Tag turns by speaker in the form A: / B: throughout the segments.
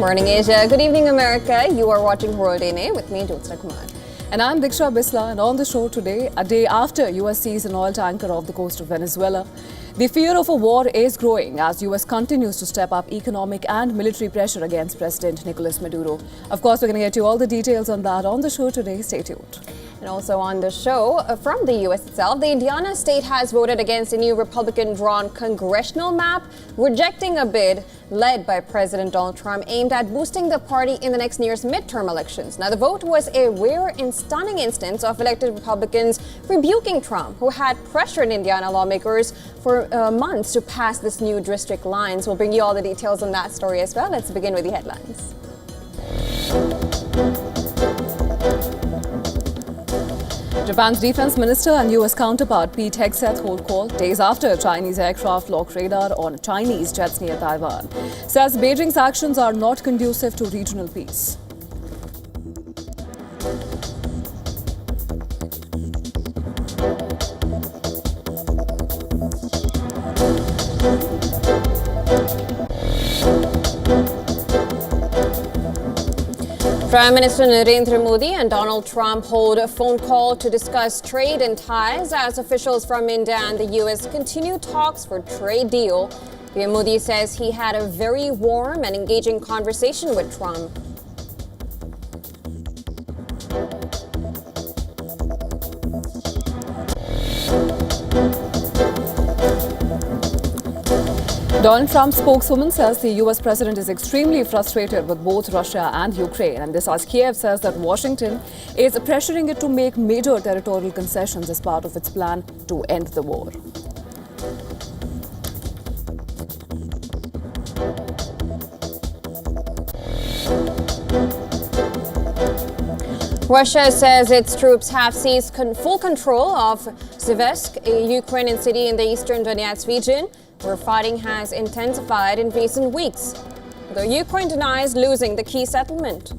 A: morning, Asia. Good evening, America. You are watching World DNA with me, Jyotsna Kumar.
B: And I'm Diksha Bisla, and on the show today, a day after US seized an oil tanker off the coast of Venezuela, the fear of a war is growing as US continues to step up economic and military pressure against President Nicolas Maduro. Of course, we're going to get you all the details on that on the show today. Stay tuned.
A: And also on the show, from the U.S. itself, the Indiana state has voted against a new Republican-drawn congressional map, rejecting a bid led by President Donald Trump aimed at boosting the party in the next year's midterm elections. Now, the vote was a rare and stunning instance of elected Republicans rebuking Trump, who had pressured Indiana lawmakers for months to pass this new district lines. We'll bring you all the details on that story as well. Let's begin with the headlines.
B: Japan's defense minister and US counterpart Pete Hegseth hold court days after Chinese aircraft locked radar on Chinese jets near Taiwan. Says Beijing's actions are not conducive to regional peace.
A: Prime Minister Narendra Modi and Donald Trump hold a phone call to discuss trade and ties as officials from India and the U.S. continue talks for trade deal. PM Modi says he had a very warm and engaging conversation with Trump.
B: Donald Trump's spokeswoman says the US president is extremely frustrated with both Russia and Ukraine, and this as Kiev says that Washington is pressuring it to make major territorial concessions as part of its plan to end the war.
A: Russia says its troops have seized full control of Sivsk, a Ukrainian city in the eastern Donetsk region, where fighting has intensified in recent weeks, though Ukraine denies losing the key settlement.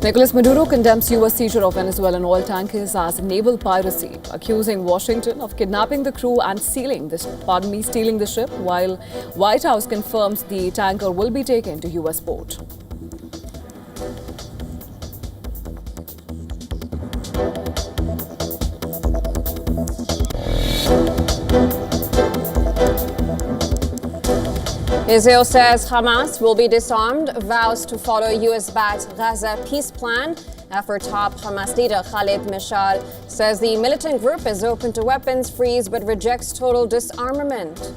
B: Nicolas Maduro condemns US seizure of Venezuelan oil tankers as naval piracy, accusing Washington of kidnapping the crew and stealing the ship, while White House confirms the tanker will be taken to US port.
A: Israel says Hamas will be disarmed, vows to follow US-backed Gaza peace plan. After top Hamas leader Khalid Mashal says the militant group is open to weapons freeze but rejects total disarmament.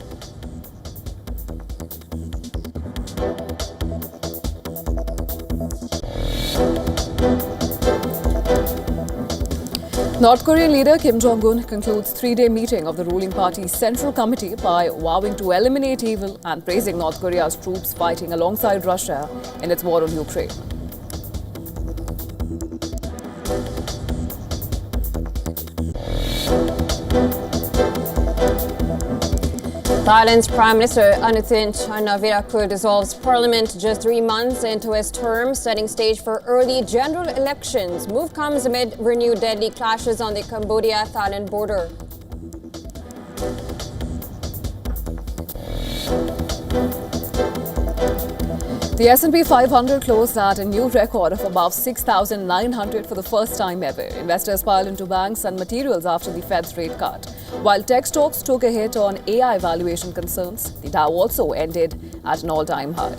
B: North Korean leader Kim Jong-un concludes three-day meeting of the ruling party's Central Committee by vowing to eliminate evil and praising North Korea's troops fighting alongside Russia in its war on Ukraine.
A: Thailand's Prime Minister Anuthin Charnvirakul dissolves parliament just 3 months into his term, setting stage for early general elections. Move comes amid renewed deadly clashes on the Cambodia-Thailand border.
B: The S&P 500 closed at a new record of above 6,900 for the first time ever. Investors piled into banks and materials after the Fed's rate cut. While tech stocks took a hit on AI valuation concerns, the Dow also ended at an all-time high.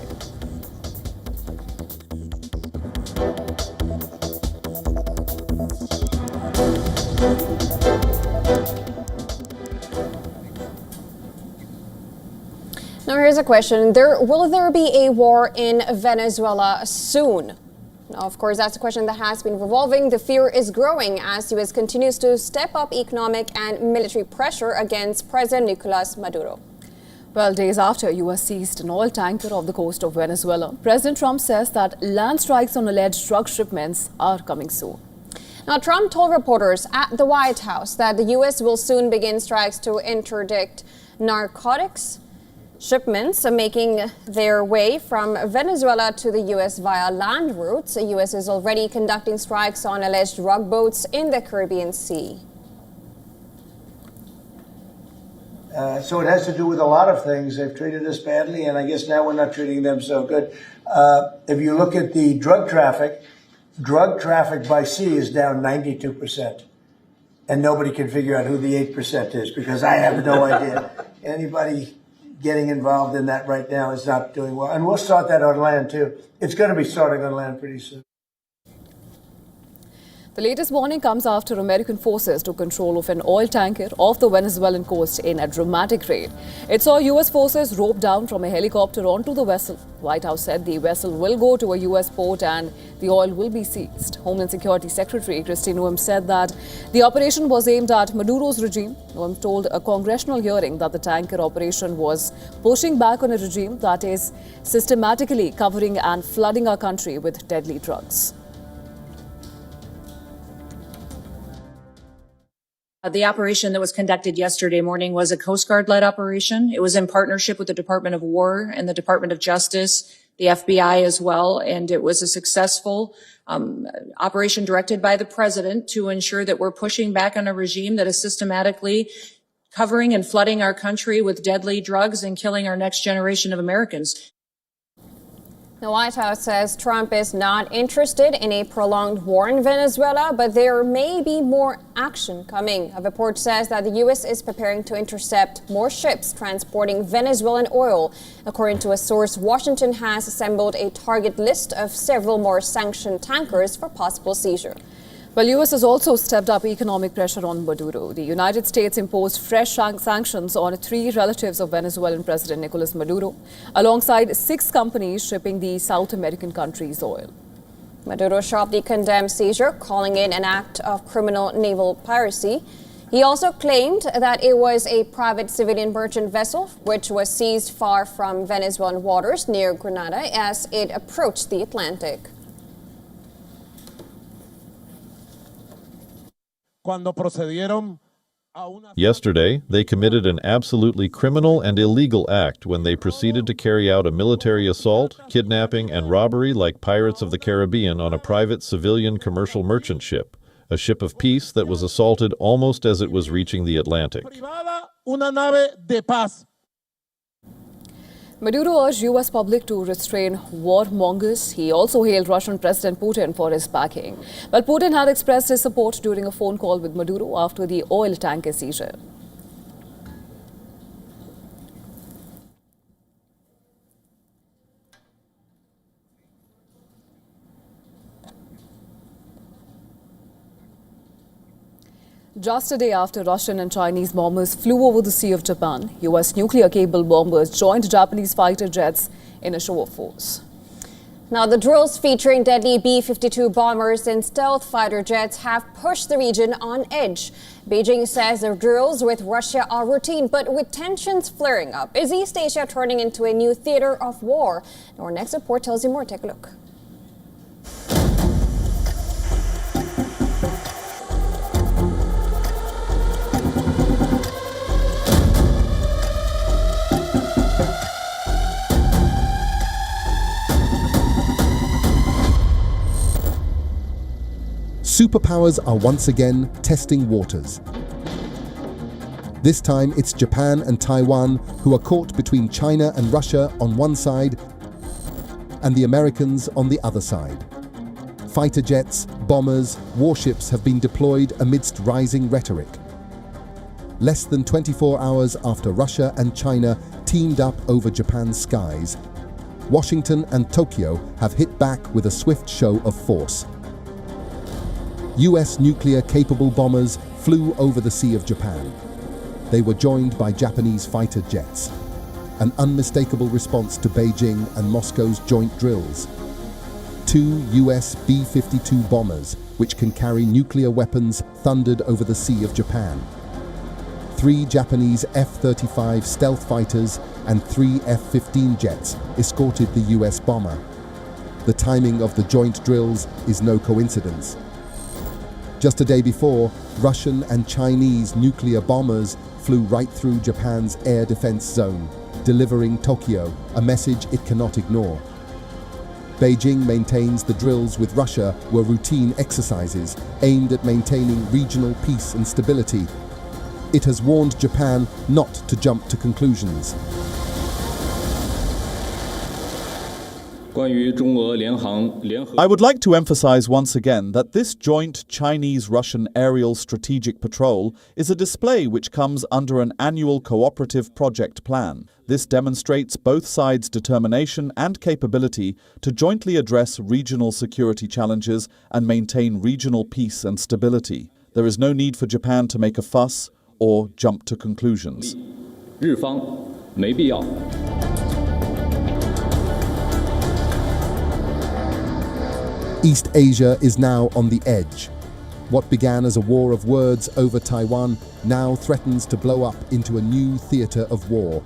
A: Now here's a question. Will there be a war in Venezuela soon? Now, of course, that's a question that has been revolving. The fear is growing as the U.S. continues to step up economic and military pressure against President Nicolas Maduro.
B: Well, days after US seized an oil tanker off the coast of Venezuela, President Trump says that land strikes on alleged drug shipments are coming soon.
A: Now, Trump told reporters at the White House that the U.S. will soon begin strikes to interdict narcotics shipments making their way from Venezuela to the U.S. via land routes. The U.S. is already conducting strikes on alleged drug boats in the Caribbean Sea.
C: So it has to do with a lot of things. They've treated us badly, and I guess now we're not treating them so good. If you look at the drug traffic by sea is down 92%. And nobody can figure out who the 8% is, because I have no idea. Anybody getting involved in that right now is not doing well. And we'll start that on land, too. It's going to be starting on land pretty soon.
B: The latest warning comes after American forces took control of an oil tanker off the Venezuelan coast in a dramatic raid. It saw U.S. forces rope down from a helicopter onto the vessel. White House said the vessel will go to a U.S. port and the oil will be seized. Homeland Security Secretary Kristi Noem said that the operation was aimed at Maduro's regime. Noem told a congressional hearing that the tanker operation was pushing back on a regime that is systematically covering and flooding our country with deadly drugs.
D: The operation that was conducted yesterday morning was a Coast Guard-led operation. It was in partnership with the Department of War and the Department of Justice, the FBI as well, and it was a successful operation directed by the President to ensure that we're pushing back on a regime that is systematically covering and flooding our country with deadly drugs and killing our next generation of Americans.
A: The White House says Trump is not interested in a prolonged war in Venezuela, but there may be more action coming. A report says that the U.S. is preparing to intercept more ships transporting Venezuelan oil. According to a source, Washington has assembled a target list of several more sanctioned tankers for possible seizure.
B: Well, U.S. has also stepped up economic pressure on Maduro. The United States imposed fresh sanctions on 3 relatives of Venezuelan President Nicolas Maduro, alongside 6 companies shipping the South American country's oil.
A: Maduro sharply condemned seizure, calling it an act of criminal naval piracy. He also claimed that it was a private civilian merchant vessel, which was seized far from Venezuelan waters near Grenada as it approached the Atlantic.
E: Yesterday, they committed an absolutely criminal and illegal act when they proceeded to carry out a military assault, kidnapping, and robbery like Pirates of the Caribbean on a private civilian commercial merchant ship, a ship of peace that was assaulted almost as it was reaching the Atlantic.
B: Maduro urged U.S. public to restrain warmongers. He also hailed Russian President Putin for his backing. Well, Putin had expressed his support during a phone call with Maduro after the oil tanker seizure. Just a day after Russian and Chinese bombers flew over the Sea of Japan, U.S. nuclear-capable bombers joined Japanese fighter jets in a show of force.
A: Now, the drills featuring deadly B-52 bombers and stealth fighter jets have pushed the region on edge. Beijing says the drills with Russia are routine, but with tensions flaring up, is East Asia turning into a new theater of war? Our next report tells you more. Take a look.
F: Superpowers are once again testing waters. This time it's Japan and Taiwan who are caught between China and Russia on one side and the Americans on the other side. Fighter jets, bombers, warships have been deployed amidst rising rhetoric. Less than 24 hours after Russia and China teamed up over Japan's skies, Washington and Tokyo have hit back with a swift show of force. US nuclear-capable bombers flew over the Sea of Japan. They were joined by Japanese fighter jets, an unmistakable response to Beijing and Moscow's joint drills. 2 US B-52 bombers, which can carry nuclear weapons, thundered over the Sea of Japan. 3 Japanese F-35 stealth fighters and 3 F-15 jets escorted the US bomber. The timing of the joint drills is no coincidence. Just a day before, Russian and Chinese nuclear bombers flew right through Japan's air defense zone, delivering Tokyo a message it cannot ignore. Beijing maintains the drills with Russia were routine exercises aimed at maintaining regional peace and stability. It has warned Japan not to jump to conclusions.
G: I would like to emphasize once again that this joint Chinese-Russian aerial strategic patrol is a display which comes under an annual cooperative project plan. This demonstrates both sides' determination and capability to jointly address regional security challenges and maintain regional peace and stability. There is no need for Japan to make a fuss or jump to conclusions.
H: 日方没必要。
F: East Asia is now on the edge. What began as a war of words over Taiwan now threatens to blow up into a new theatre of war.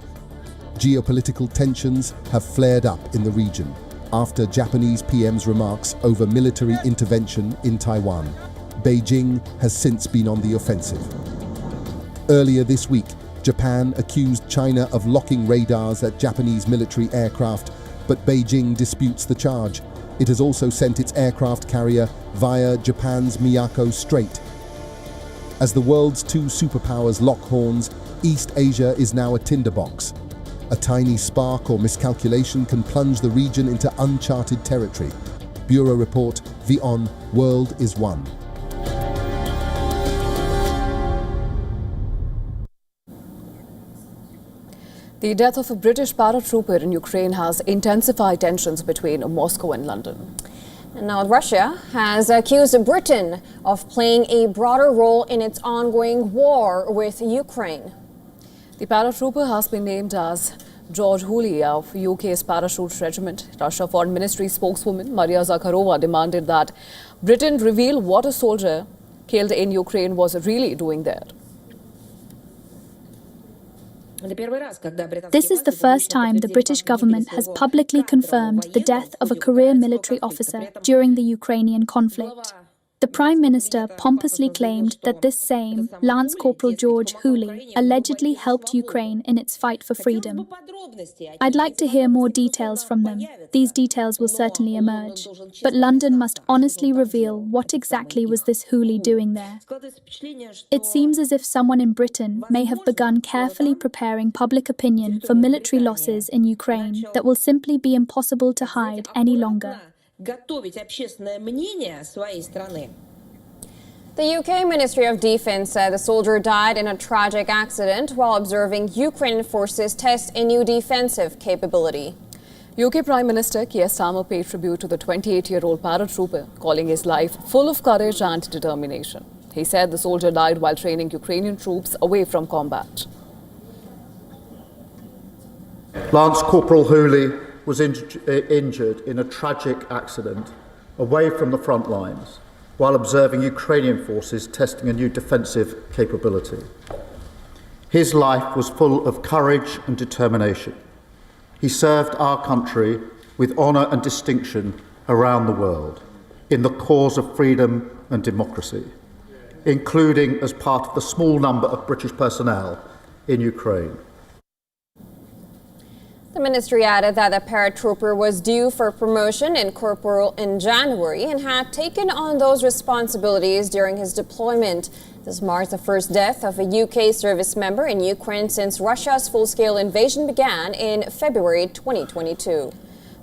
F: Geopolitical tensions have flared up in the region after Japanese PM's remarks over military intervention in Taiwan. Beijing has since been on the offensive. Earlier this week, Japan accused China of locking radars at Japanese military aircraft, but Beijing disputes the charge. It has also sent its aircraft carrier via Japan's Miyako Strait. As the world's two superpowers lock horns, East Asia is now a tinderbox. A tiny spark or miscalculation can plunge the region into uncharted territory. Bureau Report, WION World is One.
B: The death of a British paratrooper in Ukraine has intensified tensions between Moscow and London.
A: And now Russia has accused Britain of playing a broader role in its ongoing war with Ukraine.
B: The paratrooper has been named as George Hooley of UK's Parachute Regiment. Russia Foreign Ministry spokeswoman Maria Zakharova demanded that Britain reveal what a soldier killed in Ukraine was really doing there.
I: This is the first time the British government has publicly confirmed the death of a career military officer during the Ukrainian conflict. The Prime Minister pompously claimed that this same Lance Corporal George Hooley allegedly helped Ukraine in its fight for freedom. I'd like to hear more details from them. These details will certainly emerge. But London must honestly reveal what exactly was this Hooley doing there. It seems as if someone in Britain may have begun carefully preparing public opinion for military losses in Ukraine that will simply be impossible to hide any longer.
A: The UK Ministry of Defence said the soldier died in a tragic accident while observing Ukrainian forces test a new defensive capability.
B: UK Prime Minister Keir Starmer paid tribute to the 28-year-old paratrooper, calling his life full of courage and determination. He said the soldier died while training Ukrainian troops away from combat.
J: Lance Corporal Hooley was injured in a tragic accident away from the front lines while observing Ukrainian forces testing a new defensive capability. His life was full of courage and determination. He served our country with honour and distinction around the world in the cause of freedom and democracy, including as part of the small number of British personnel in Ukraine.
A: The ministry added that the paratrooper was due for promotion in corporal in January and had taken on those responsibilities during his deployment. This marks the first death of a UK service member in Ukraine since Russia's full-scale invasion began in February 2022.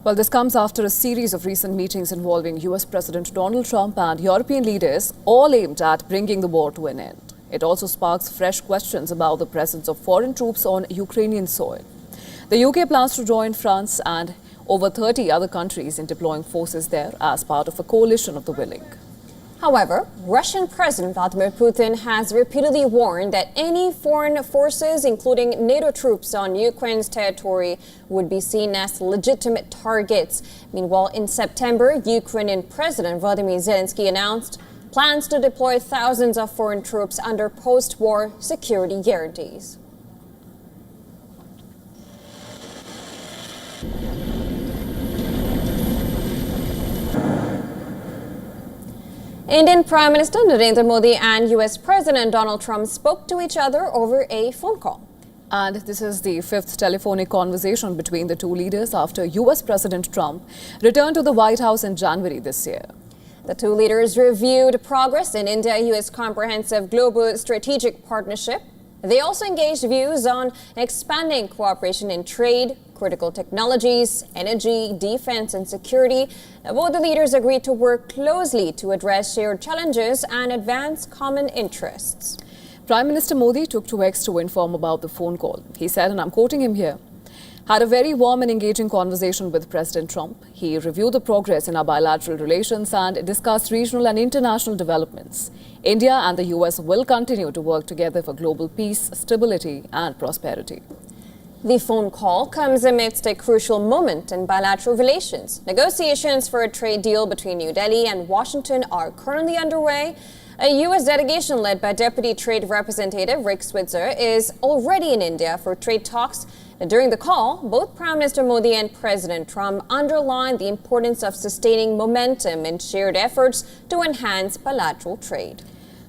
B: Well, this comes after a series of recent meetings involving US President Donald Trump and European leaders, all aimed at bringing the war to an end. It also sparks fresh questions about the presence of foreign troops on Ukrainian soil. The UK plans to join France and over 30 other countries in deploying forces there as part of a coalition of the willing.
A: However, Russian President Vladimir Putin has repeatedly warned that any foreign forces, including NATO troops on Ukraine's territory, would be seen as legitimate targets. Meanwhile, in September, Ukrainian President Volodymyr Zelensky announced plans to deploy thousands of foreign troops under post-war security guarantees. Indian Prime Minister Narendra Modi and US President Donald Trump spoke to each other over a phone call.
B: And this is the fifth telephonic conversation between the two leaders after US President Trump returned to the White House in January this year.
A: The two leaders reviewed progress in India-US Comprehensive Global Strategic Partnership, They also engaged views on expanding cooperation in trade, critical technologies, energy, defense and security. Both the leaders agreed to work closely to address shared challenges and advance common interests.
B: Prime Minister Modi took to X to inform about the phone call. He said, and I'm quoting him here, "Had a very warm and engaging conversation with President Trump. He reviewed the progress in our bilateral relations and discussed regional and international developments. India and the US will continue to work together for global peace, stability and prosperity."
A: The phone call comes amidst a crucial moment in bilateral relations. Negotiations for a trade deal between New Delhi and Washington are currently underway. A U.S. delegation led by Deputy Trade Representative Rick Switzer is already in India for trade talks. During the call, both Prime Minister Modi and President Trump underlined the importance of sustaining momentum in shared efforts to enhance bilateral trade.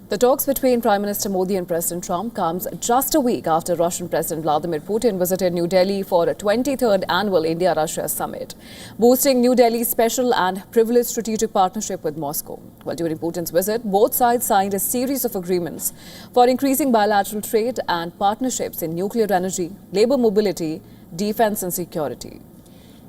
B: The talks between Prime Minister Modi and President Trump comes just a week after Russian President Vladimir Putin visited New Delhi for a 23rd annual India-Russia summit, boosting New Delhi's special and privileged strategic partnership with Moscow. Well, during Putin's visit, both sides signed a series of agreements for increasing bilateral trade and partnerships in nuclear energy, labor mobility, defense and security.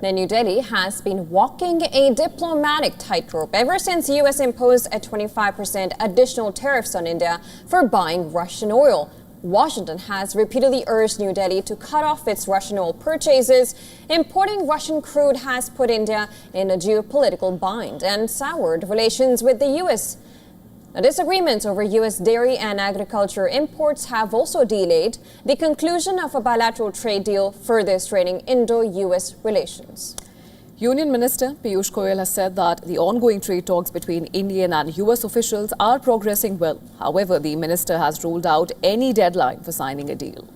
A: Now, New Delhi has been walking a diplomatic tightrope ever since the U.S. imposed a 25% additional tariffs on India for buying Russian oil. Washington has repeatedly urged New Delhi to cut off its Russian oil purchases. Importing Russian crude has put India in a geopolitical bind and soured relations with the U.S. Now, disagreements over U.S. dairy and agriculture imports have also delayed the conclusion of a bilateral trade deal, further straining Indo-U.S. relations.
B: Union Minister Piyush Goyal has said that the ongoing trade talks between Indian and U.S. officials are progressing well. However, the minister has ruled out any deadline for signing a deal.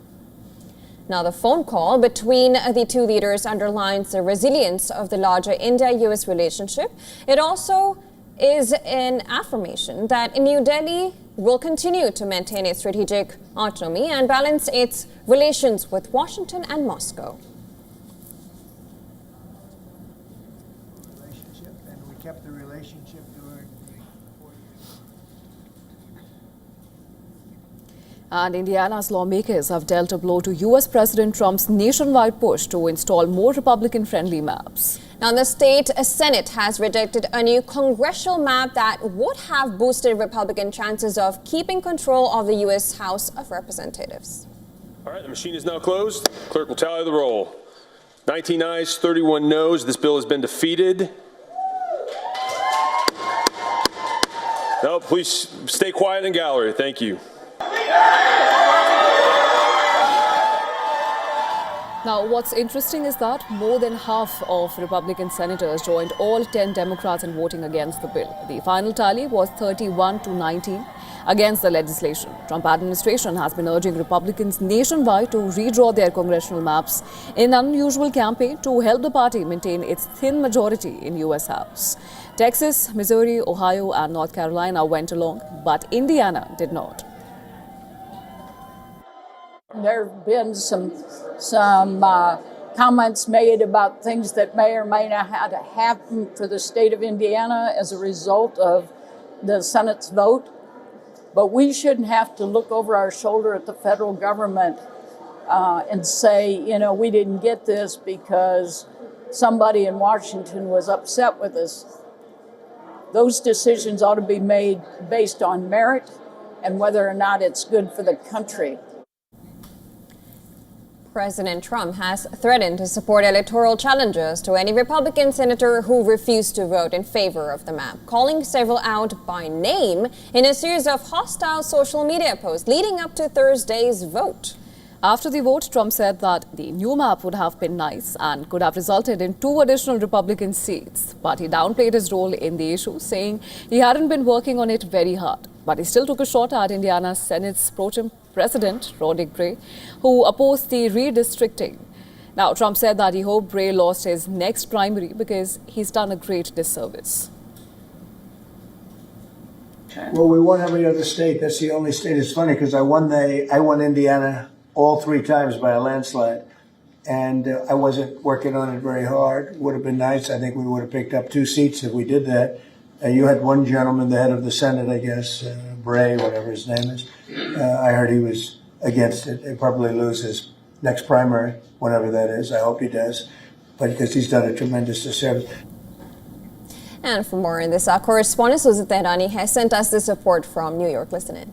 A: Now, the phone call between the two leaders underlines the resilience of the larger India-U.S. relationship. It also is an affirmation that New Delhi will continue to maintain its strategic autonomy and balance its relations with Washington and Moscow.
C: And we kept the relationship during
B: And Indiana's lawmakers have dealt a blow to U.S. President Trump's nationwide push to install more Republican-friendly maps.
A: Now, the state Senate has rejected a new congressional map that would have boosted Republican chances of keeping control of the U.S. House of Representatives.
K: All right, the machine is now closed. Clerk will tally the roll. 19 ayes, 31 noes. This bill has been defeated. No, please stay quiet in gallery. Thank you.
B: Now, what's interesting is that more than half of Republican senators joined all 10 Democrats in voting against the bill. The final tally was 31 to 19 against the legislation. Trump administration has been urging Republicans nationwide to redraw their congressional maps in an unusual campaign to help the party maintain its thin majority in U.S. House. Texas, Missouri, Ohio and North Carolina went along, but Indiana did not.
L: There have been some comments made about things that may or may not have to happen for the state of Indiana as a result of the Senate's vote. But we shouldn't have to look over our shoulder at the federal government and say, you know, we didn't get this because somebody in Washington was upset with us. Those decisions ought to be made based on merit and whether or not it's good for the country.
A: President Trump has threatened to support electoral challenges to any Republican senator who refused to vote in favor of the map, calling several out by name in a series of hostile social media posts leading up to Thursday's vote.
B: After the vote, Trump said that the new map would have been nice and could have resulted in 2 additional Republican seats. But he downplayed his role in the issue, saying he hadn't been working on it very hard. But he still took a shot at Indiana's Senate's pro tem president, Roderick Bray, who opposed the redistricting. Now, Trump said that he hoped Bray lost his next primary because he's done a great disservice.
C: Well, we won every other state. That's the only state. It's funny because I won Indiana all 3 times by a landslide. And I wasn't working on it very hard. Would have been nice. I think we would have picked up 2 seats if we did that. You had one gentleman, the head of the Senate, I guess, Bray, whatever his name is. I heard he was against it. He probably loses next primary, whenever that is. I hope he does, but because he's done a tremendous disservice.
A: And for more on this, our correspondent Susan Tehrani has sent us this report from New York. Listen in.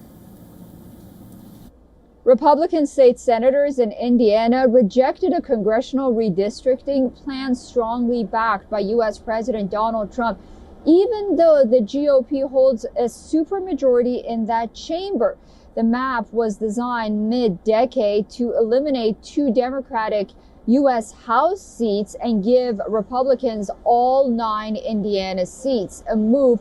M: Republican state senators in Indiana rejected a congressional redistricting plan strongly backed by U.S. President Donald Trump, even though the GOP holds a supermajority in that chamber. The map was designed mid-decade to eliminate 2 Democratic U.S. House seats and give Republicans all 9 Indiana seats, a move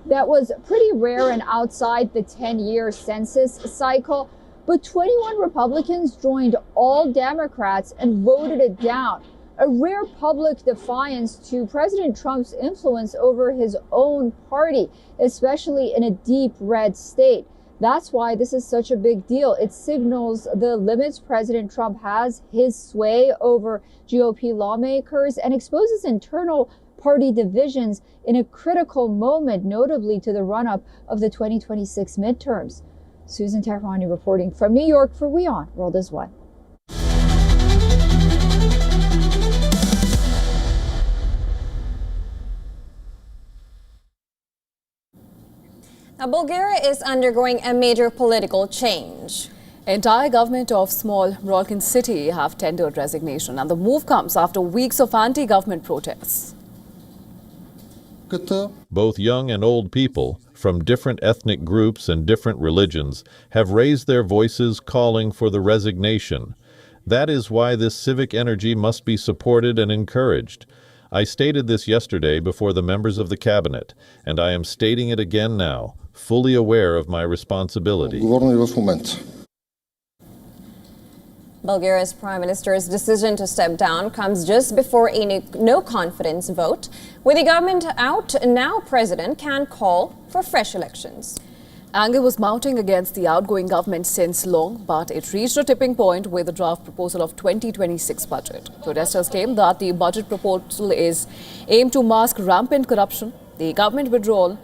M: that was pretty rare and outside the 10-year census cycle. But 21 Republicans joined all Democrats and voted it down, a rare public defiance to President Trump's influence over his own party, especially in a deep red state. That's why this is such a big deal. It signals the limits President Trump has his sway over GOP lawmakers and exposes internal party divisions in a critical moment, notably to the run-up of the 2026 midterms. Susan Tehrani reporting from New York for WION World is One.
A: Now, Bulgaria is undergoing a major political change.
B: Entire government of small Balkan city have tendered resignation, and the move comes after weeks of anti-government protests.
E: Both young and old people from different ethnic groups and different religions have raised their voices calling for the resignation. That is why this civic energy must be supported and encouraged. I stated this yesterday before the members of the cabinet, and I am stating it again now, fully aware of my responsibility.
A: Bulgaria's Prime Minister's decision to step down comes just before a no-confidence vote. With the government out, now President can call for fresh elections.
B: Anger was mounting against the outgoing government since long, but it reached a tipping point with the draft proposal of 2026 budget. Protesters claim that the budget proposal is aimed to mask rampant corruption. The government withdrew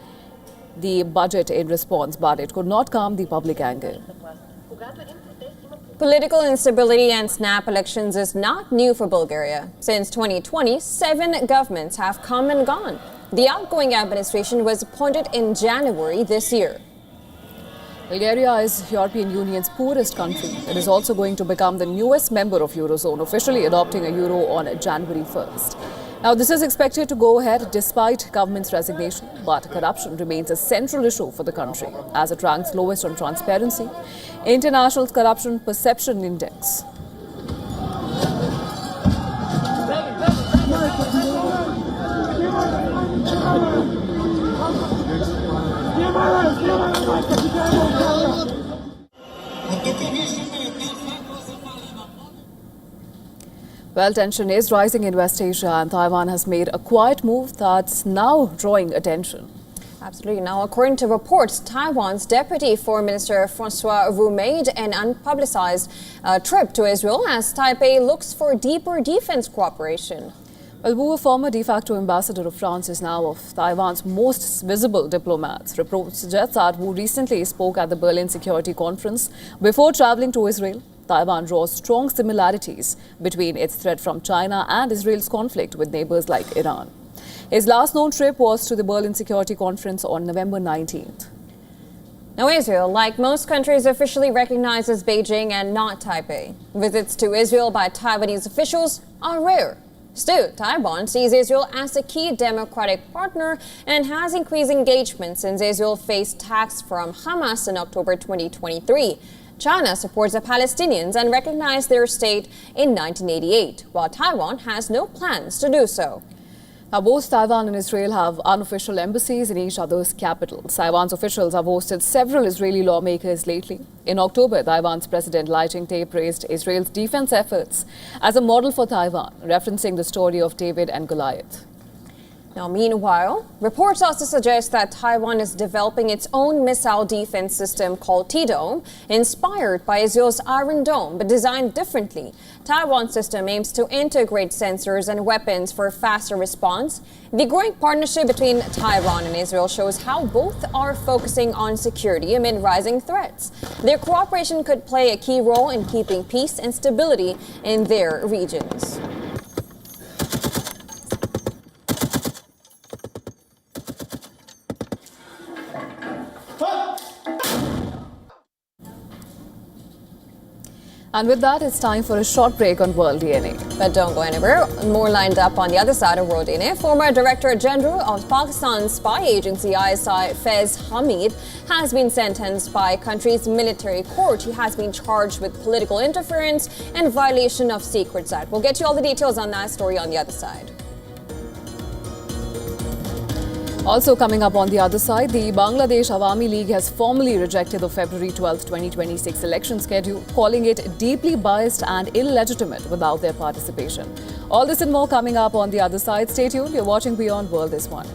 B: the budget in response, but it could not calm the public anger.
A: Political instability and snap elections is not new for Bulgaria. Since 2020, 7 governments have come and gone. The outgoing administration was appointed in January this year.
B: Bulgaria is European Union's poorest country. It is also going to become the newest member of Eurozone, officially adopting a euro on January 1st. Now, this is expected to go ahead despite government's resignation, but corruption remains a central issue for the country, as it ranks lowest on Transparency International's Corruption Perception Index. Well, tension is rising in West Asia, and Taiwan has made a quiet move that's now drawing attention.
A: Absolutely. Now, according to reports, Taiwan's Deputy Foreign Minister Francois Wu made an unpublicized trip to Israel as Taipei looks for deeper defense cooperation.
B: Well, Wu, a former de facto ambassador of France, is now of Taiwan's most visible diplomats. Reports suggest that Wu recently spoke at the Berlin Security Conference before traveling to Israel. Taiwan draws strong similarities between its threat from China and Israel's conflict with neighbors like Iran. His last known trip was to the Berlin Security Conference on November 19th.
A: Now, Israel, like most countries, officially recognizes Beijing and not Taipei. Visits to Israel by Taiwanese officials are rare. Still, Taiwan sees Israel as a key democratic partner and has increased engagement since Israel faced attacks from Hamas in October 2023. China supports the Palestinians and recognized their state in 1988, while Taiwan has no plans to do so.
B: Now, both Taiwan and Israel have unofficial embassies in each other's capitals. Taiwan's officials have hosted several Israeli lawmakers lately. In October, Taiwan's President Lai Ching-te praised Israel's defense efforts as a model for Taiwan, referencing the story of David and Goliath.
A: Now, meanwhile, reports also suggest that Taiwan is developing its own missile defense system called T-Dome, inspired by Israel's Iron Dome, but designed differently. Taiwan's system aims to integrate sensors and weapons for faster response. The growing partnership between Taiwan and Israel shows how both are focusing on security amid rising threats. Their cooperation could play a key role in keeping peace and stability in their regions.
B: And with that, it's time for a short break on World DNA.
A: But don't go anywhere. More lined up on the other side of World DNA. Former Director General of Pakistan's spy agency ISI, Faiz Hamid, has been sentenced by country's military court. He has been charged with political interference and violation of Secrets Act. We'll get you all the details on that story on the other side.
B: Also coming up on the other side, the Bangladesh Awami League has formally rejected the February 12, 2026 election schedule, calling it deeply biased and illegitimate without their participation. All this and more coming up on the other side. Stay tuned. You're watching Beyond World This One.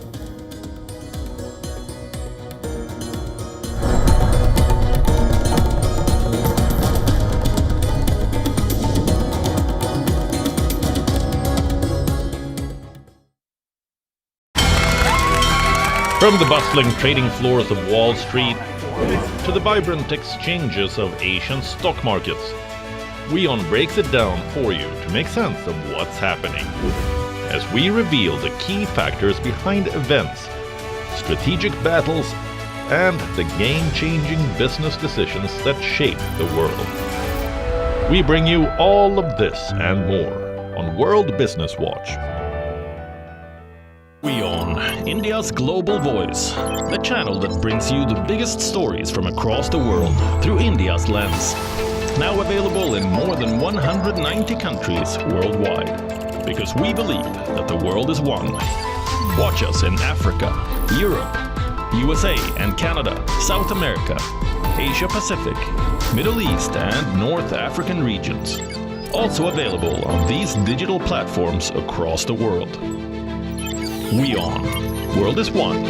E: From the bustling trading floors of Wall Street to the vibrant exchanges of Asian stock markets, WION breaks it down for you to make sense of what's happening, as we reveal the key factors behind events, strategic battles, and the game-changing business decisions that shape the world. We bring you all of this and more on World Business Watch. WION, India's global voice, the channel that brings you the biggest stories from across the world through India's lens. Now available in more than 190 countries worldwide. Because we believe that the world is one. Watch us in Africa, Europe, USA and Canada, South America, Asia Pacific, Middle East and North African regions. Also available on these digital platforms across the world. WION, World is One.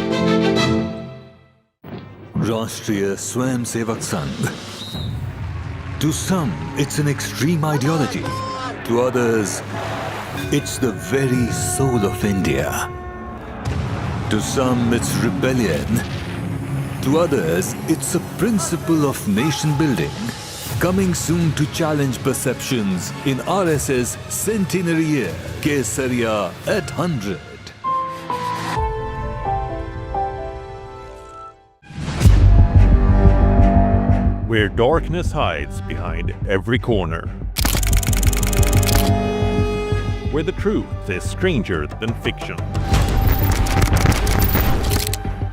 N: Rashtriya Swayamsevak Sangh. To some, it's an extreme ideology. To others, it's the very soul of India. To some, it's rebellion. To others, it's a principle of nation building. Coming soon to challenge perceptions in RSS centenary year, Kesariya at 100.
E: Where darkness hides behind every corner. Where the truth is stranger than fiction.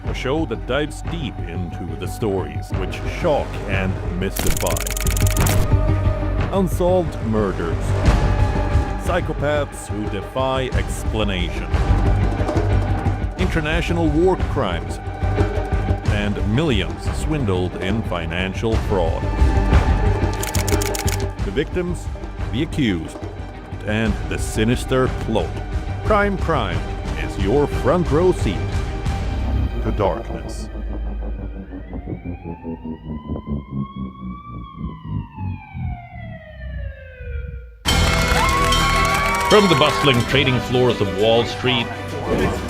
E: A show that dives deep into the stories which shock and mystify. Unsolved murders. Psychopaths who defy explanation. International war crimes. And millions swindled in financial fraud. The victims, the accused, and the sinister plot. Crime is your front row seat to darkness. From the bustling trading floors of Wall Street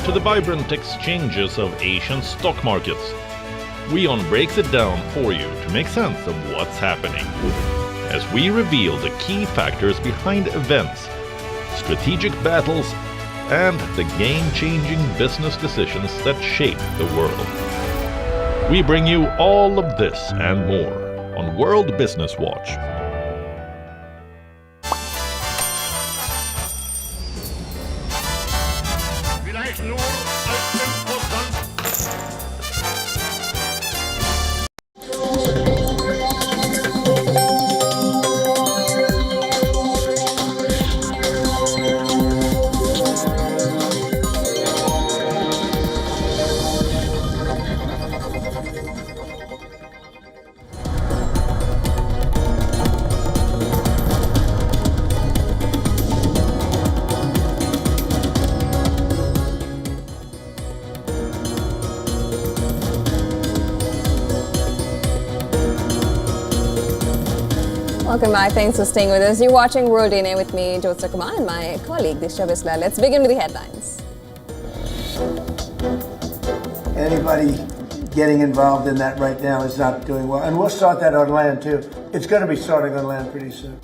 E: to the vibrant exchanges of Asian stock markets, WION breaks it down for you to make sense of what's happening, as we reveal the key factors behind events, strategic battles, and the game-changing business decisions that shape the world. We bring you all of this and more on World Business Watch.
A: Welcome back. Thanks for staying with us. You're watching World DNA with me, Jyotsna Kumar, and my colleague, Disha Bisla. Let's begin with the headlines.
C: Anybody getting involved in that right now is not doing well. And we'll start that on land, too. It's going to be starting on land pretty soon.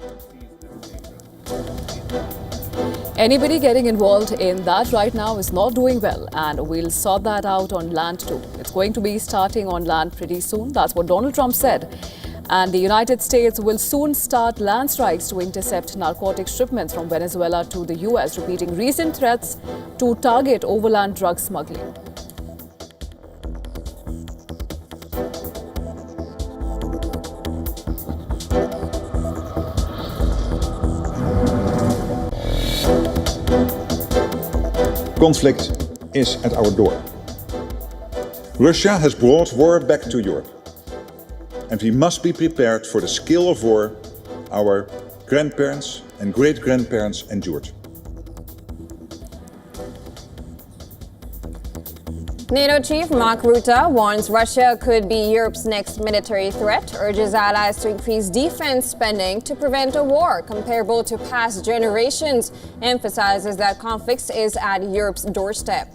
B: Anybody getting involved in that right now is not doing well, and we'll sort that out on land too. It's going to be starting on land pretty soon. That's what Donald Trump said. And the United States will soon start land strikes to intercept narcotic shipments from Venezuela to the US, repeating recent threats to target overland drug smuggling.
O: Conflict is at our door. Russia has brought war back to Europe. And we must be prepared for the scale of war our grandparents and great-grandparents endured.
A: NATO chief Mark Rutte warns Russia could be Europe's next military threat, urges allies to increase defense spending to prevent a war comparable to past generations, emphasizes that conflict is at Europe's doorstep.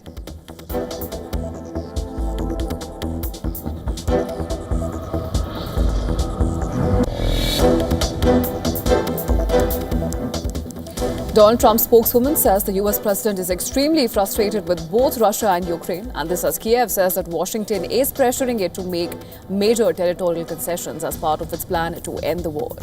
B: Donald Trump's spokeswoman says the US president is extremely frustrated with both Russia and Ukraine, and this as Kiev says that Washington is pressuring it to make major territorial concessions as part of its plan to end the war.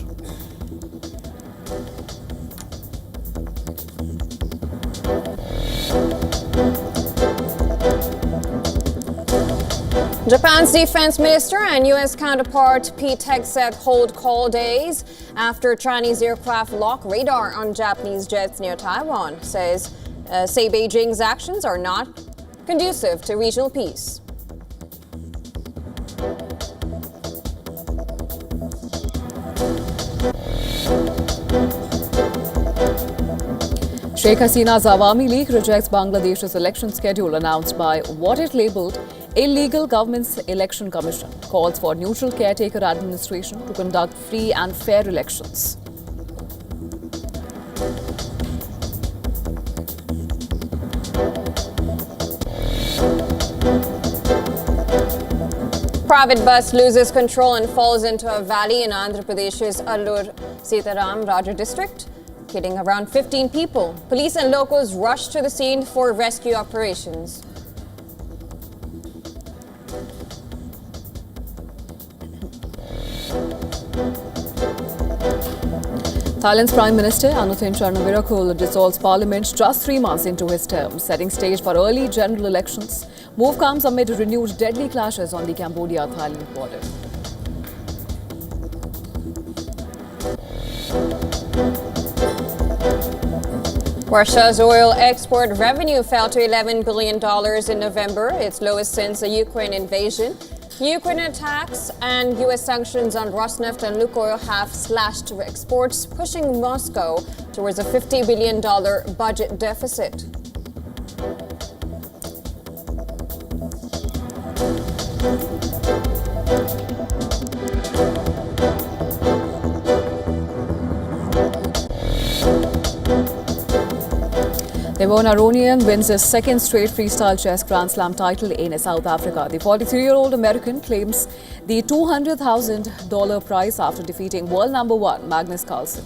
A: Japan's defense minister and U.S. counterpart Pete Hegseth hold call days after Chinese aircraft lock radar on Japanese jets near Taiwan. Say Beijing's actions are not conducive to regional peace.
B: Sheikh Hasina's Awami League rejects Bangladesh's election schedule announced by what it labelled illegal government's election commission, calls for neutral caretaker administration to conduct free and fair elections.
A: Private bus loses control and falls into a valley in Andhra Pradesh's Allur Sitaram Raja district, killing around 15 people. Police and locals rushed to the scene for rescue operations.
B: Thailand's Prime Minister Anutin Charnvirakul dissolves parliament just 3 months into his term, setting stage for early general elections. Move comes amid renewed deadly clashes on the Cambodia-Thailand border.
A: Russia's oil export revenue fell to $11 billion in November, its lowest since the Ukraine invasion. Ukraine attacks and U.S. sanctions on Rosneft and Lukoil have slashed exports, pushing Moscow towards a $50 billion budget deficit.
B: Devon Aronian wins his second straight freestyle chess Grand Slam title in South Africa. The 43-year-old American claims the $200,000 prize after defeating world number 1 Magnus Carlsen.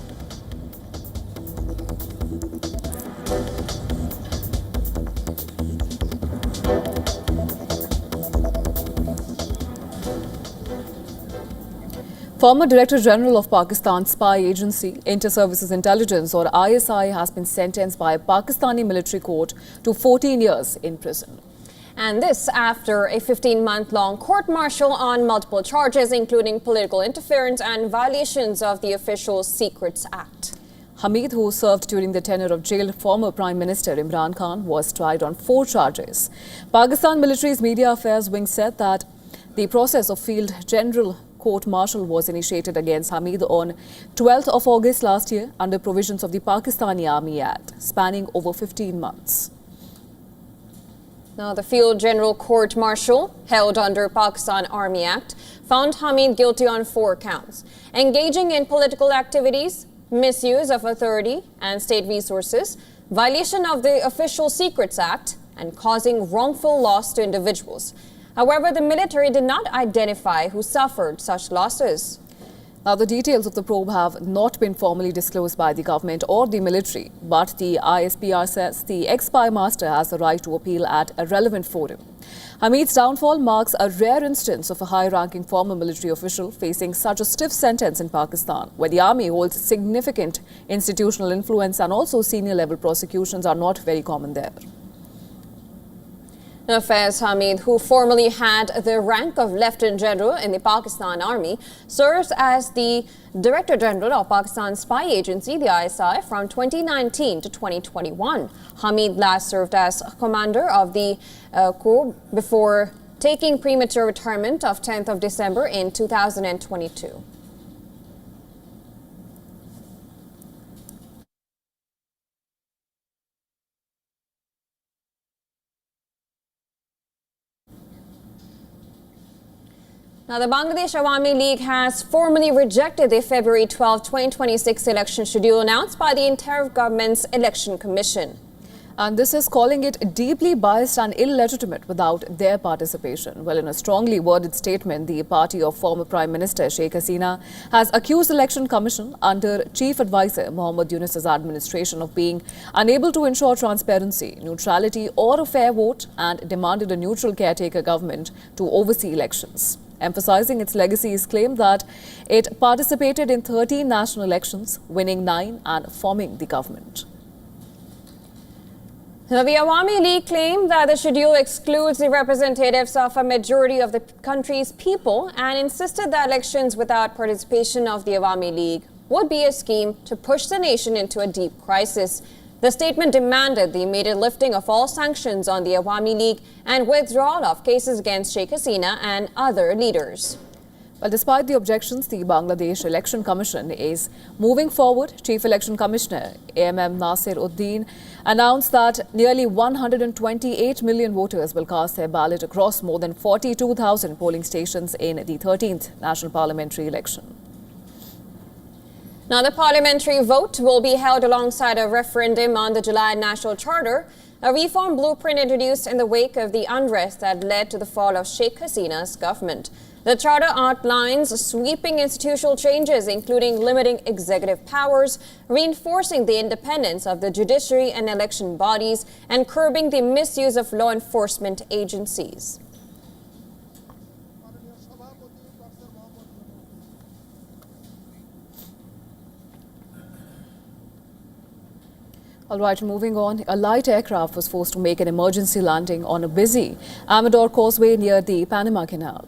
B: Former Director General of Pakistan's spy agency, Inter-Services Intelligence or ISI, has been sentenced by a Pakistani military court to 14 years in prison.
A: And this after a 15-month-long court-martial on multiple charges, including political interference and violations of the Official Secrets Act.
B: Hamid, who served during the tenure of jailed former Prime Minister Imran Khan, was tried on 4 charges. Pakistan military's media affairs wing said that the process of Field General court-martial was initiated against Hamid on 12th of August last year under provisions of the Pakistani Army Act, spanning over 15 months.
A: Now, the Field General Court Martial, held under Pakistan Army Act, found Hamid guilty on 4 counts: engaging in political activities, misuse of authority and state resources, violation of the Official Secrets Act, and causing wrongful loss to individuals. However, the military did not identify who suffered such losses.
B: Now, the details of the probe have not been formally disclosed by the government or the military, but the ISPR says the ex-spy master has the right to appeal at a relevant forum. Hamid's downfall marks a rare instance of a high-ranking former military official facing such a stiff sentence in Pakistan, where the army holds significant institutional influence and also senior-level prosecutions are not very common there.
A: Now, Faiz Hamid, who formerly had the rank of Lieutenant General in the Pakistan Army, serves as the Director General of Pakistan's spy agency, the ISI, from 2019 to 2021. Hamid last served as commander of the Corps before taking premature retirement of 10th of December in 2022. Now, the Bangladesh Awami League has formally rejected the February 12, 2026 election schedule announced by the interim government's election commission.
B: And this is calling it deeply biased and illegitimate without their participation. Well, in a strongly worded statement, the party of former Prime Minister Sheikh Hasina has accused the Election Commission under Chief Advisor Mohammad Yunus's administration of being unable to ensure transparency, neutrality or a fair vote, and demanded a neutral caretaker government to oversee elections. Emphasizing its legacy, is claimed that it participated in 13 national elections, winning 9 and forming the government.
A: Now, the Awami League claimed that the schedule excludes the representatives of a majority of the country's people and insisted that elections without participation of the Awami League would be a scheme to push the nation into a deep crisis. The statement demanded the immediate lifting of all sanctions on the Awami League and withdrawal of cases against Sheikh Hasina and other leaders.
B: Well, despite the objections, the Bangladesh Election Commission is moving forward. Chief Election Commissioner AMM Nasir Uddin announced that nearly 128 million voters will cast their ballot across more than 42,000 polling stations in the 13th National Parliamentary election.
A: Now, the parliamentary vote will be held alongside a referendum on the July National Charter, a reform blueprint introduced in the wake of the unrest that led to the fall of Sheikh Hasina's government. The charter outlines sweeping institutional changes, including limiting executive powers, reinforcing the independence of the judiciary and election bodies, and curbing the misuse of law enforcement agencies.
B: All right, moving on. A light aircraft was forced to make an emergency landing on a busy Amador Causeway near the Panama Canal.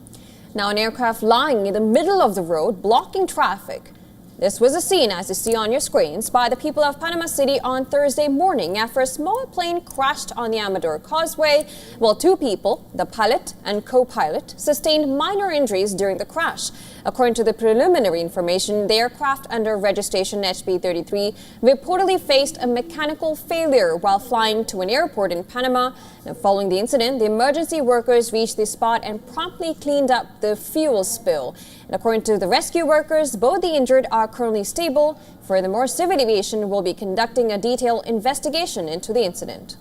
A: Now, an aircraft lying in the middle of the road, blocking traffic. This was a scene, as you see on your screens, by the people of Panama City on Thursday morning after a small plane crashed on the Amador Causeway. Well, 2 people, the pilot and co-pilot, sustained minor injuries during the crash. According to the preliminary information, the aircraft under registration HB33 reportedly faced a mechanical failure while flying to an airport in Panama. Now, following the incident, the emergency workers reached the spot and promptly cleaned up the fuel spill. And according to the rescue workers, both the injured are currently stable. Furthermore, Civil Aviation will be conducting a detailed investigation into the incident.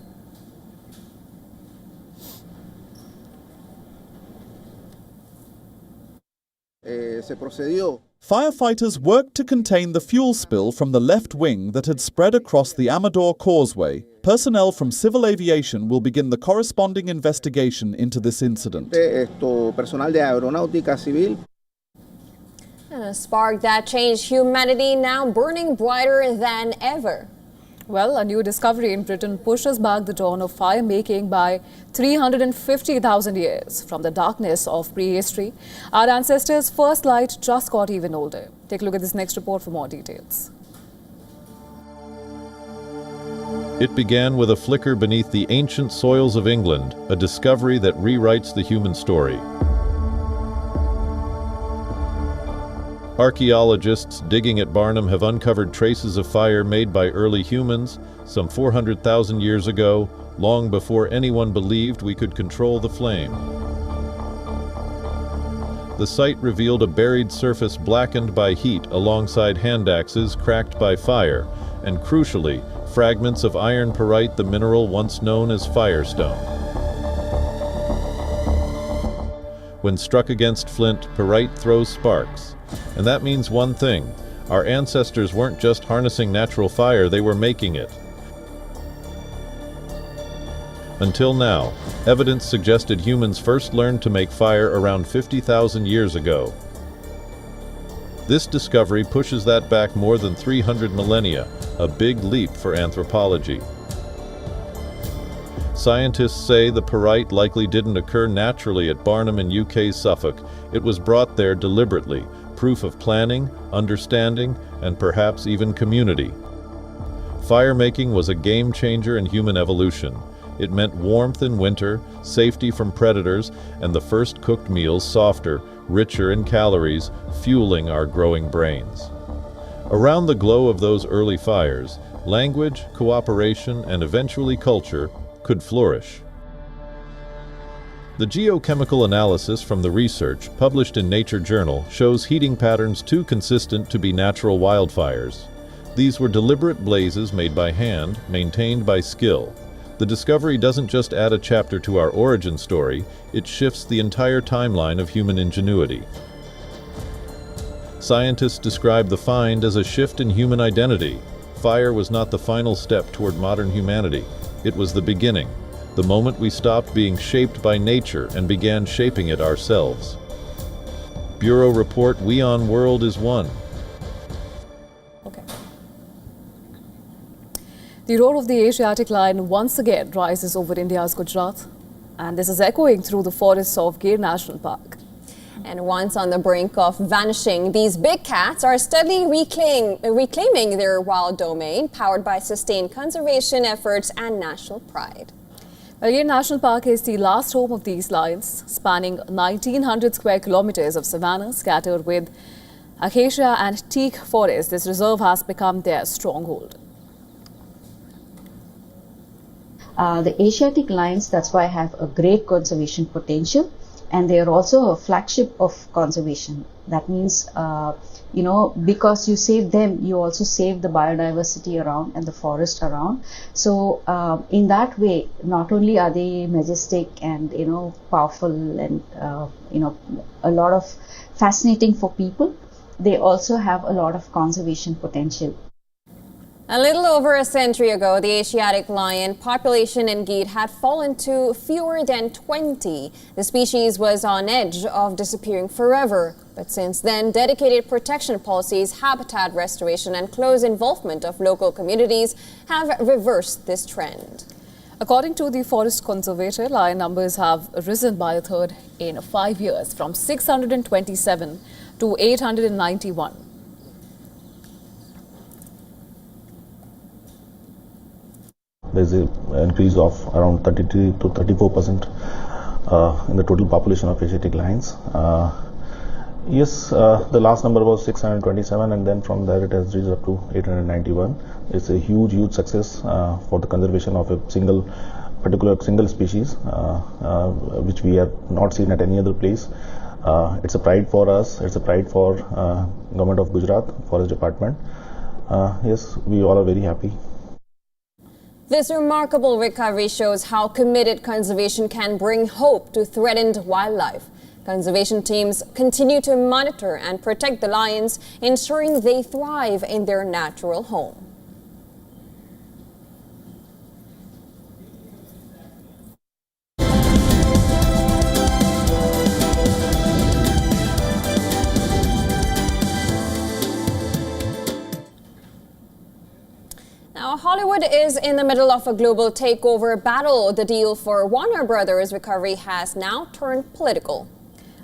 G: Firefighters worked to contain the fuel spill from the left wing that had spread across the Amador Causeway. Personnel from Civil Aviation will begin the corresponding investigation into this incident.
A: And a spark that changed humanity, now burning brighter than ever.
B: Well, a new discovery in Britain pushes back the dawn of fire making by 350,000 years. From the darkness of prehistory, our ancestors' first light just got even older. Take a look at this next report for more details.
E: It began with a flicker beneath the ancient soils of England, a discovery that rewrites the human story. Archaeologists digging at Barnum have uncovered traces of fire made by early humans some 400,000 years ago, long before anyone believed we could control the flame. The site revealed a buried surface blackened by heat alongside hand axes cracked by fire, and crucially, fragments of iron pyrite, the mineral once known as firestone. When struck against flint, pyrite throws sparks. And that means one thing: our ancestors weren't just harnessing natural fire, they were making it. Until now, evidence suggested humans first learned to make fire around 50,000 years ago. This discovery pushes that back more than 300 millennia, a big leap for anthropology. Scientists say the pyrite likely didn't occur naturally at Barnham in UK's Suffolk. It was brought there deliberately, proof of planning, understanding, and perhaps even community. Fire-making was a game-changer in human evolution. It meant warmth in winter, safety from predators, and the first cooked meals softer, richer in calories, fueling our growing brains. Around the glow of those early fires, language, cooperation, and eventually culture could flourish. The geochemical analysis from the research, published in Nature Journal, shows heating patterns too consistent to be natural wildfires. These were deliberate blazes made by hand, maintained by skill. The discovery doesn't just add a chapter to our origin story, it shifts the entire timeline of human ingenuity. Scientists describe the find as a shift in human identity. Fire was not the final step toward modern humanity. It was the beginning, the moment we stopped being shaped by nature and began shaping it ourselves. Bureau Report WION World is one.
B: The roar of the Asiatic lion once again rises over India's Gujarat, and this is echoing through the forests of Gir National Park.
A: And once on the brink of vanishing, these big cats are steadily reclaiming their wild domain, powered by sustained conservation efforts and national pride.
B: Gir National Park is the last home of these lions, spanning 1,900 square kilometers of savanna scattered with acacia and teak forests. This reserve has become their stronghold.
P: The Asiatic lions, that's why, have a great conservation potential, and they are also a flagship of conservation. That means, because you save them, you also save the biodiversity around and the forest around. So, in that way, not only are they majestic and, powerful and, a lot of fascinating for people, they also have a lot of conservation potential.
A: A little over a century ago, the Asiatic lion population in Gir had fallen to fewer than 20. The species was on edge of disappearing forever. But since then, dedicated protection policies, habitat restoration, and close involvement of local communities have reversed this trend.
B: According to the forest conservator, lion numbers have risen by a third in 5 years, from 627 to 891.
Q: There's an increase of around 33 to 34% in the total population of Asiatic lions. The last number was 627, and then from there it has reached up to 891. It's a huge success for the conservation of a particular single species, which we have not seen at any other place. It's a pride for us. It's a pride for Government of Gujarat, Forest Department. We all are very happy.
A: This remarkable recovery shows how committed conservation can bring hope to threatened wildlife. Conservation teams continue to monitor and protect the lions, ensuring they thrive in their natural home. Now, Hollywood is in the middle of a global takeover battle. The deal for Warner Brothers' recovery has now turned political.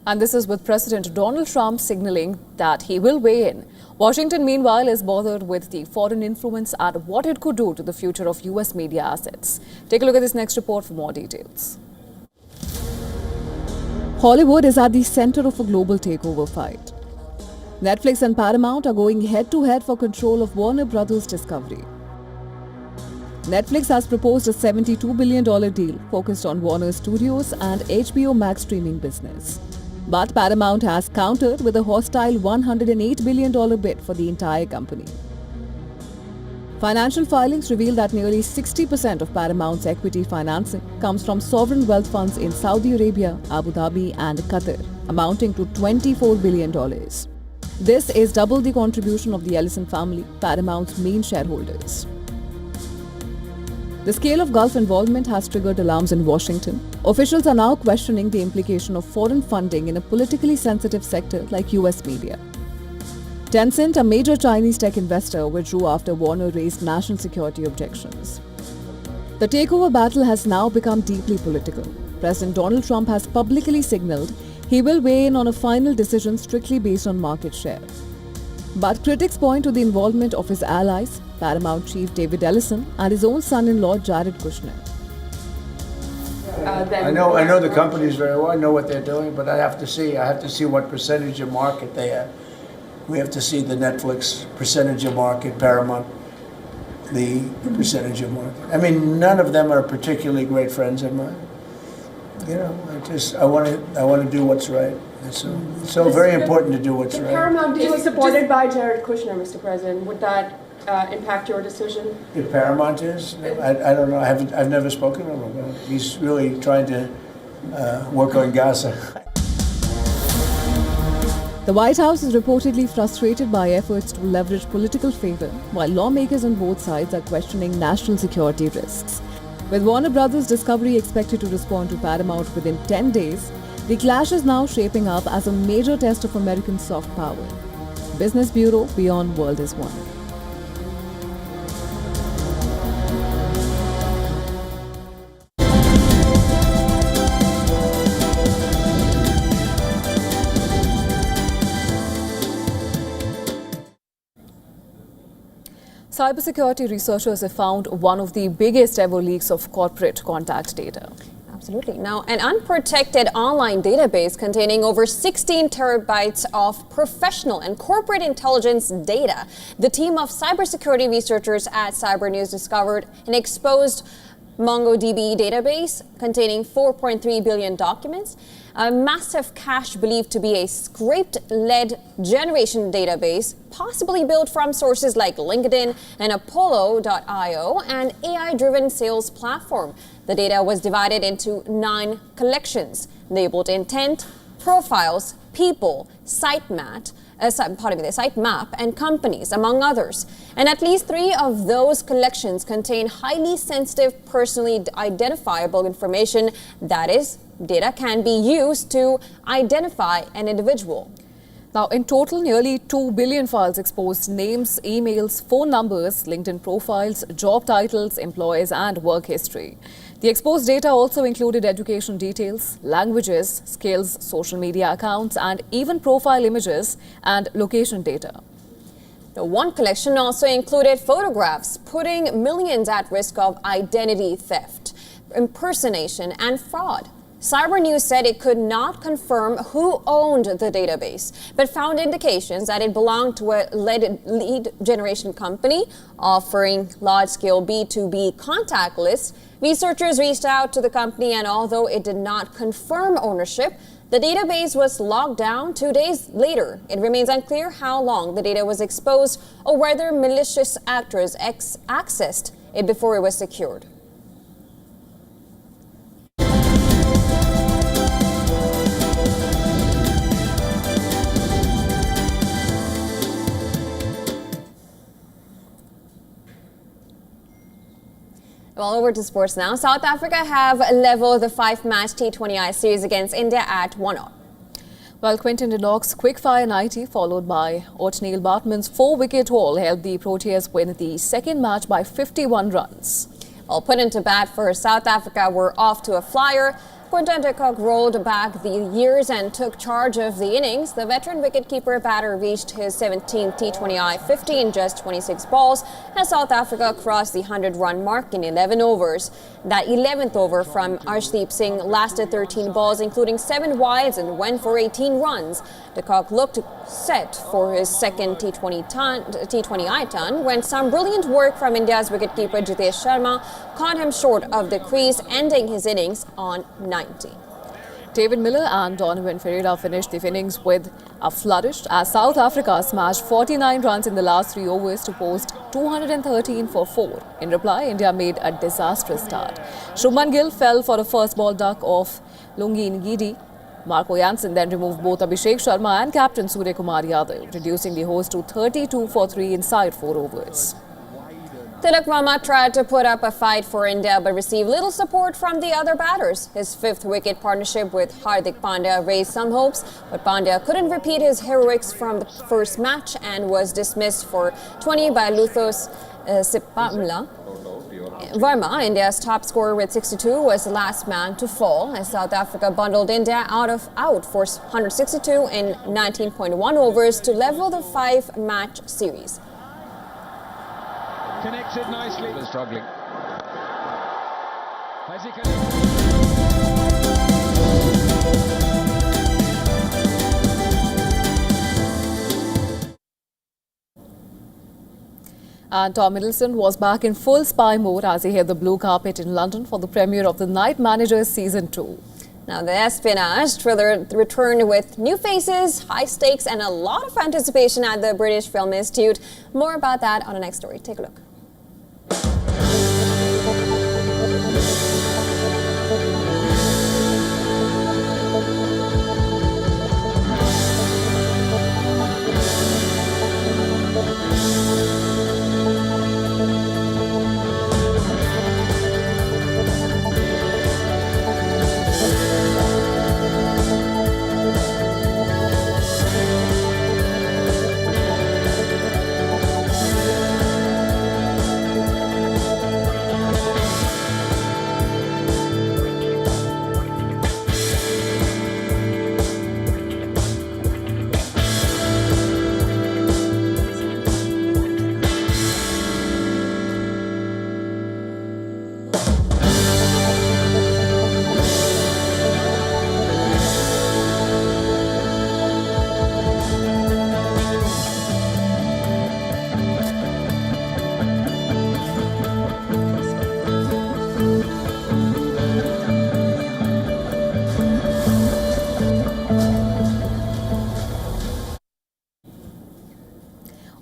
B: And this is with President Donald Trump signaling that he will weigh in. Washington, meanwhile, is bothered with the foreign influence and what it could do to the future of U.S. media assets. Take a look at this next report for more details. Hollywood is at the center of a global takeover fight. Netflix and Paramount are going head-to-head for control of Warner Brothers' Discovery. Netflix has proposed a $72 billion deal focused on Warner Studios and HBO Max streaming business. But Paramount has countered with a hostile $108 billion bid for the entire company. Financial filings reveal that nearly 60% of Paramount's equity financing comes from sovereign wealth funds in Saudi Arabia, Abu Dhabi and Qatar, amounting to $24 billion. This is double the contribution of the Ellison family, Paramount's main shareholders. The scale of Gulf involvement has triggered alarms in Washington. Officials are now questioning the implication of foreign funding in a politically sensitive sector like US media. Tencent, a major Chinese tech investor, withdrew after Warner raised national security objections. The takeover battle has now become deeply political. President Donald Trump has publicly signaled he will weigh in on a final decision strictly based on market share. But critics point to the involvement of his allies, Paramount chief David Ellison and his own son-in-law Jared Kushner.
C: I know the companies very well. I know what they're doing, but I have to see what percentage of market they have. We have to see the Netflix percentage of market, Paramount, the percentage of market. I mean, none of them are particularly great friends of mine. You know, I want to do what's right. It's so very important to do what's right.
R: Paramount deal is supported by Jared Kushner, Mr. President. Would that impact your decision?
C: If Paramount is, I don't know. I've never spoken to him about it. He's really trying to work on Gaza.
B: The White House is reportedly frustrated by efforts to leverage political favor, while lawmakers on both sides are questioning national security risks. With Warner Brothers Discovery expected to respond to Paramount within 10 days, the clash is now shaping up as a major test of American soft power. Business Bureau, WION The World is one. Cybersecurity researchers have found one of the biggest ever leaks of corporate contact data.
A: Absolutely. Now, an unprotected online database containing over 16 terabytes of professional and corporate intelligence data. The team of cybersecurity researchers at Cyber News discovered an exposed MongoDB database containing 4.3 billion documents, a massive cache believed to be a scraped lead generation database, possibly built from sources like LinkedIn and Apollo.io, an AI-driven sales platform. The data was divided into 9 collections, labeled intent, profiles, people, sitemap, and companies, among others. And at least 3 of those collections contain highly sensitive, personally identifiable information. That is, data can be used to identify an individual.
B: Now, in total, nearly 2 billion files exposed names, emails, phone numbers, LinkedIn profiles, job titles, employees, and work history. The exposed data also included education details, languages, skills, social media accounts, and even profile images and location data.
A: The one collection also included photographs, putting millions at risk of identity theft, impersonation, and fraud. Cyber News said it could not confirm who owned the database, but found indications that it belonged to a lead generation company offering large-scale B2B contact lists. Researchers reached out to the company, and although it did not confirm ownership, the database was locked down 2 days later. It remains unclear how long the data was exposed or whether malicious actors accessed it before it was secured. Well, over to sports now. South Africa have leveled the 5-match T20I series against India at 1-1.
B: Well, Quinton de Kock's quick-fire 90, followed by Othniel Bartman's 4-wicket haul, helped the Proteas win the second match by 51 runs.
A: Well, put into bat for South Africa, were off to a flyer. Quinton de Kock rolled back the years and took charge of the innings. The veteran wicketkeeper batter reached his 17th T20I 50 in just 26 balls as South Africa crossed the 100-run mark in 11 overs. That 11th over from Arshdeep Singh lasted 13 balls, including 7 wides, and went for 18 runs. De Kock looked set for his second T20I ton when some brilliant work from India's wicketkeeper Jitesh Sharma caught him short of the crease, ending his innings on 90.
B: David Miller and Donovan Ferreira finished the innings with a flourish as South Africa smashed 49 runs in the last 3 overs to post 213 for 4. In reply, India made a disastrous start. Shubman Gill fell for a first ball duck of Lungi Ngidi. Marco Jansen then removed both Abhishek Sharma and captain Surya Kumar Yadav, reducing the host to 32 for 3 inside 4 overs.
A: Tilak Verma tried to put up a fight for India but received little support from the other batters. His 5th wicket partnership with Hardik Pandya raised some hopes, but Pandya couldn't repeat his heroics from the first match and was dismissed for 20 by Luthos Sipamla. Verma, India's top scorer with 62, was the last man to fall as South Africa bundled India out for 162 in 19.1 overs to level the 5-match series.
S: Connects it nicely. They're struggling.
B: And Tom Hiddleston was back in full spy mode as he hit the blue carpet in London for the premiere of The Night Manager Season 2.
A: Now, the espionage thriller returned with new faces, high stakes, and a lot of anticipation at the British Film Institute. More about that on the next story. Take a look.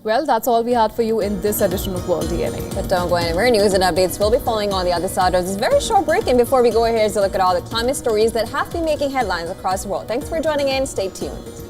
B: Well, that's all we had for you in this edition of World DNA.
A: But don't go anywhere. News and updates will be following on the other side of this very short break. And before we go, here's a look at all the climate stories that have been making headlines across the world. Thanks for joining in. Stay tuned.